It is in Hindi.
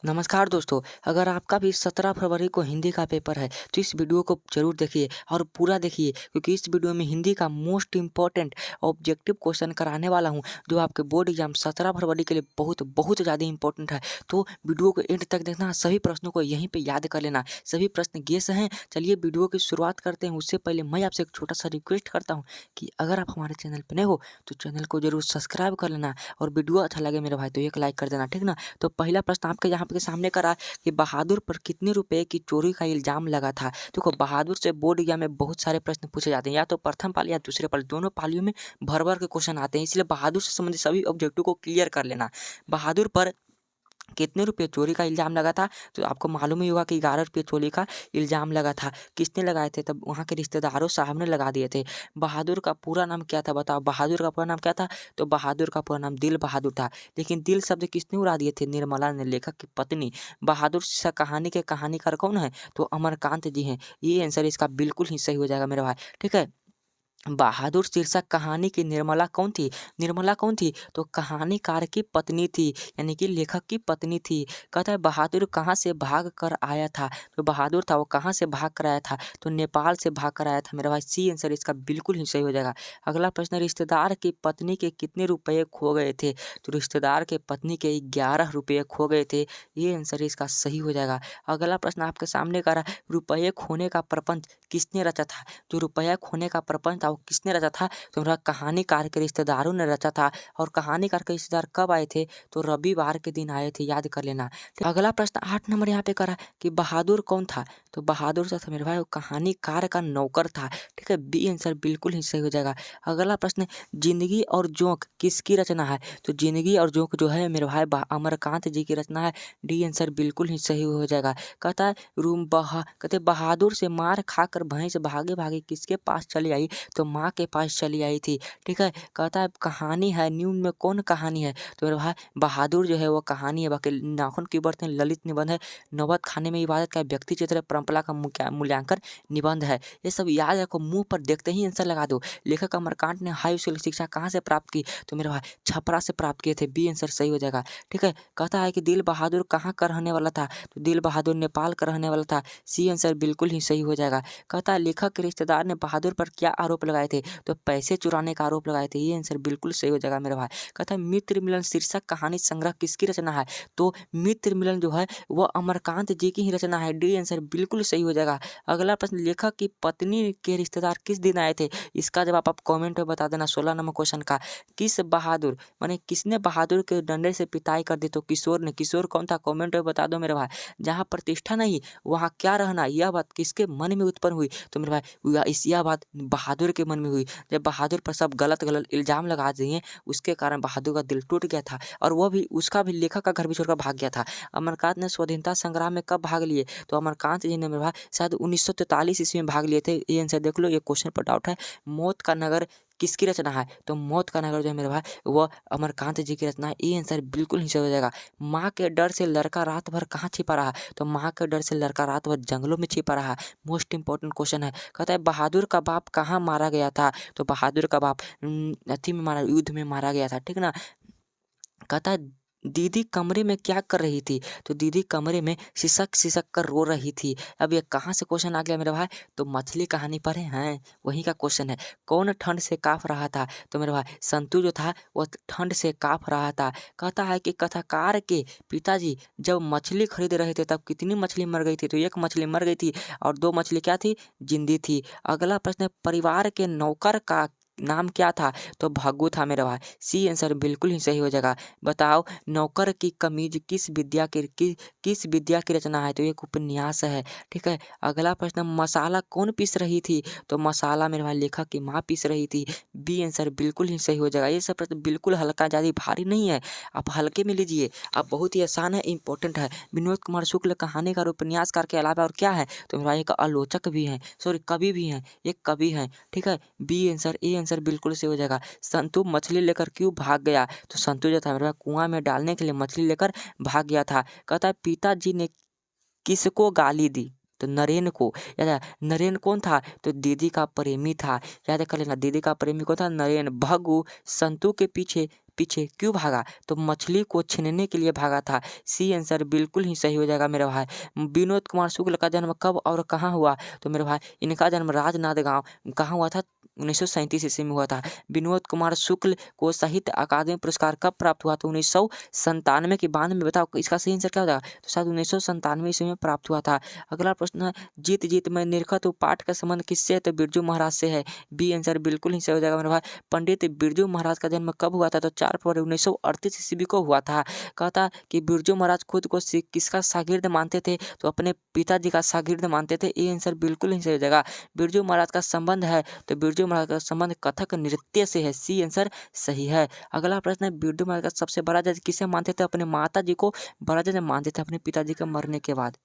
नमस्कार दोस्तों, अगर आपका भी 17 फरवरी को हिंदी का पेपर है तो इस वीडियो को ज़रूर देखिए और पूरा देखिए, क्योंकि इस वीडियो में हिंदी का मोस्ट इम्पोर्टेंट ऑब्जेक्टिव क्वेश्चन कराने वाला हूं, जो आपके बोर्ड एग्जाम 17 फरवरी के लिए बहुत बहुत ज़्यादा इंपॉर्टेंट है। तो वीडियो को एंड तक देखना, सभी प्रश्नों को यहीं पर याद कर लेना। सभी प्रश्न गेस हैं। चलिए वीडियो की शुरुआत करते हैं। उससे पहले मैं आपसे एक छोटा सा रिक्वेस्ट करता हूँ कि अगर आप हमारे चैनल पर नए हो तो चैनल को जरूर सब्सक्राइब कर लेना, और वीडियो अच्छा लगे मेरे भाई तो एक लाइक कर देना, ठीक ना। तो पहला प्रश्न आपके यहाँ पे सामने करा कि बहादुर पर कितने रुपए की चोरी का इल्जाम लगा था। देखो, बहादुर से बोर्ड एग्जाम में बहुत सारे प्रश्न पूछे जाते हैं, या तो प्रथम पाली या दूसरे पाली, दोनों पालियों में भर भर के क्वेश्चन आते हैं। इसलिए बहादुर से संबंधित सभी ऑब्जेक्टिव को क्लियर कर लेना। बहादुर पर कितने रुपये चोरी का इल्ज़ाम लगा था, तो आपको मालूम ही होगा कि 11 रुपये चोरी का इल्ज़ाम लगा था। किसने लगाए थे? तब वहाँ के रिश्तेदारों साहब ने लगा दिए थे। बहादुर का पूरा नाम क्या था बताओ? बहादुर का पूरा नाम क्या था? तो बहादुर का पूरा नाम दिल बहादुर था। लेकिन दिल शब्द किसने उड़ा दिए थे? निर्मला ने, लेखक की पत्नी। बहादुर सा कहानी के कहानीकार कौन है? तो अमरकांत जी हैं। ये आंसर इसका बिल्कुल ही सही हो जाएगा मेरे भाई, ठीक है। बहादुर शीर्षक कहानी की निर्मला कौन थी? निर्मला कौन थी? तो कहानीकार की पत्नी थी, यानी कि लेखक की पत्नी थी। कहता है बहादुर कहाँ से भाग कर आया था? तो बहादुर था वो कहाँ से भाग कर आया था? तो नेपाल से भाग कर आया था मेरा भाई। सी आंसर इसका बिल्कुल ही सही हो जाएगा। अगला प्रश्न, रिश्तेदार की पत्नी के कितने रुपये खो गए थे? तो रिश्तेदार के पत्नी के 11 रुपये खो गए थे। ये आंसर इसका सही हो जाएगा। अगला प्रश्न आपके सामने करा, रुपये खोने का प्रपंच किसने रचा था? जो रुपया खोने का प्रपंच था वो किसने रचा था? तो मेरा कहानीकार के रिश्तेदारों ने रचा था। और कहानीकार के रिश्तेदार कब आए थे? तो रविवार के दिन आए थे, याद कर लेना। अगला प्रश्न 8 नंबर यहाँ पे करा कि बहादुर कौन था? तो बहादुर जो था मेरे भाई वो कहानीकार का नौकर था, ठीक है। बी आंसर बिल्कुल ही सही हो जाएगा। अगला प्रश्न, जिंदगी और जोंक किसकी रचना है? तो जिंदगी और जोंक जो है मेरे भाई अमरकांत जी की रचना है। डी आंसर बिल्कुल ही सही हो जाएगा। कहता है कहते बहादुर से मार खाकर भैंस भागे भागे किसके पास चली आई? तो माँ के पास चली आई थी, ठीक है। कहता है कहानी है, न्यून में कौन कहानी है? तो मेरे भाई बहादुर जो है वो कहानी है। बाकी नाखून की बर्तन ललित निबंध है। नौबत खाने में इबादत का व्यक्ति चित्र परंपरा का मूल्यांकन निबंध है। ये सब याद रखो, मुंह पर देखते ही आंसर लगा दो। लेखक अमरकांत ने हाई स्कूल शिक्षा कहाँ से प्राप्त की? तो मेरे भाई छपरा से प्राप्त किए थे। बी आंसर सही हो जाएगा, ठीक है। कहता है कि दिल बहादुर कहाँ का रहने वाला था? तो दिल बहादुर नेपाल का रहने वाला था। सी आंसर बिल्कुल ही सही हो जाएगा। कहता है लेखक के रिश्तेदार ने बहादुर पर क्या आरोप लगाए थे? तो पैसे चुराने का आरोप लगाए थे। ये आंसर बिल्कुल सही हो जाएगा मेरे भाई। कहता है मित्र मिलन शीर्षक कहानी संग्रह किसकी रचना है? तो मित्र मिलन जो है वो अमरकांत जी की ही रचना है। डी आंसर बिल्कुल सही हो जाएगा। अगला प्रश्न, लेखक की पत्नी के रिश्तेदार किस दिन आए थे? इसका जवाब आप कमेंट में बता देना। 16 नंबर क्वेश्चन का, किस बहादुर माने किसने बहादुर के डंडे से पिटाई कर दी? तो किशोर ने। किशोर कौन था? कमेंट में बता दो मेरे भाई। जहाँ प्रतिष्ठा नहीं वहाँ क्या रहना, यह बात किसके मन में उत्पन्न हुई? तो मेरे भाई यह बात बहादुर के मन में हुई। जब बहादुर पर सब गलत गलत इल्जाम लगा दिए, उसके कारण बहादुर का दिल टूट गया था, और वह भी उसका भी लेखक का घर भी छोड़कर भाग गया था। अमरकांत ने स्वतंत्रता संग्राम में कब भाग लिए? तो अमरकांत जी ने मेरे भाई शायद 1943 ईस्वी में भाग लिए थे। ये आंसर देख लो, ये क्वेश्चन पर डाउट है। मौत का नगर किसकी रचना है? तो मौत का नगर जो है मेरे भाई वह अमरकांत जी की रचना है। ये आंसर बिल्कुल ही सही हो जाएगा। माँ के डर से लड़का रात भर कहाँ छिपा रहा? तो माँ के डर से लड़का रात भर जंगलों में छिपा रहा। मोस्ट इंपॉर्टेंट क्वेश्चन है। कहता है बहादुर का बाप कहाँ मारा गया था? तो बहादुर का बाप अथी में मारा, युद्ध में मारा गया था, ठीक ना। कहता है दीदी कमरे में क्या कर रही थी? तो दीदी कमरे में सिसक सिसक कर रो रही थी। अब ये कहाँ से क्वेश्चन आ गया मेरे भाई? तो मछली कहानी पढ़े हैं वहीं का क्वेश्चन है। कौन ठंड से काँप रहा था? तो मेरे भाई संतू जो था वो ठंड से काँप रहा था। कहता है कि कथाकार के पिताजी जब मछली खरीद रहे थे तब कितनी मछली मर गई थी? तो एक मछली मर गई थी और 2 मछली क्या थी? जिंदी थी। अगला प्रश्न है, परिवार के नौकर का नाम क्या था? तो भग्गू था मेरे भाई। सी आंसर बिल्कुल ही सही हो जाएगा। बताओ नौकर की कमीज किस विद्या की रचना है? तो एक उपन्यास है, ठीक है। अगला प्रश्न, मसाला कौन पीस रही थी? तो मसाला मेरे भाई लेखक की माँ पीस रही थी। बी आंसर बिल्कुल ही सही हो जाएगा। ये सब प्रश्न बिल्कुल हल्का, ज़्यादा भारी नहीं है, आप हल्के में लीजिए। आप बहुत ही आसान है, इंपॉर्टेंट है। विनोद कुमार शुक्ल कहानीकार उपन्यासकार के अलावा और क्या है? तो मेरे भाई एक आलोचक भी हैं, सॉरी कवि भी हैं, एक कवि हैं, ठीक है। बी आंसर, ए आंसर बिल्कुल सही हो जाएगा। संतु मछली लेकर क्यों भाग गया? तो संतु जो था मेरे कुआं में डालने के लिए मछली लेकर भाग गया था। कहता है पिताजी ने किसको गाली दी? तो नरेन को। याद है नरेन कौन था? तो दीदी का प्रेमी था। याद कर लेना, दीदी का प्रेमी कौन था? नरेन। भगु संतु के पीछे पीछे क्यों भागा? तो मछली को छीनने के लिए भागा था। सी आंसर बिल्कुल ही सही हो जाएगा मेरे भाई। विनोद कुमार शुक्ल का जन्म कब और कहाँ हुआ? तो मेरे भाई इनका जन्म राजनांदगांव कहाँ हुआ था? 1937 ईस्वी में हुआ था। विनोद कुमार शुक्ल को साहित्य अकादमी पुरस्कार कब प्राप्त हुआ? तो 1997 के बाद में। बताओ इसका सही आंसर क्या होगा? तो शायद 1997 ईस्वी में प्राप्त हुआ था। अगला प्रश्न है, जीत जीत में निरखत हूँ पाठ का संबंध किससे है? तो बिरजू महाराज से है। बी आंसर बिल्कुल ही सही हो जाएगा मेरे भाई। पंडित बिरजू महाराज का जन्म कब हुआ था? तो 4 फरवरी 1938 ईस्वी को हुआ था। कहता कि बिरजू महाराज खुद को किसका शागिर्द मानते थे? तो अपने पिताजी का शागिर्द मानते थे। ये आंसर बिल्कुल ही सही हो जाएगा। बिरजू महाराज का संबंध है तो बिरजू महाराज का संबंध कथक नृत्य से है। सी आंसर सही है। अगला प्रश्न है, बिरजू महाराज का सबसे बड़ा जज किसे मानते थे? अपने माता जी को बड़ा जज मानते थे अपने पिताजी के मरने के बाद।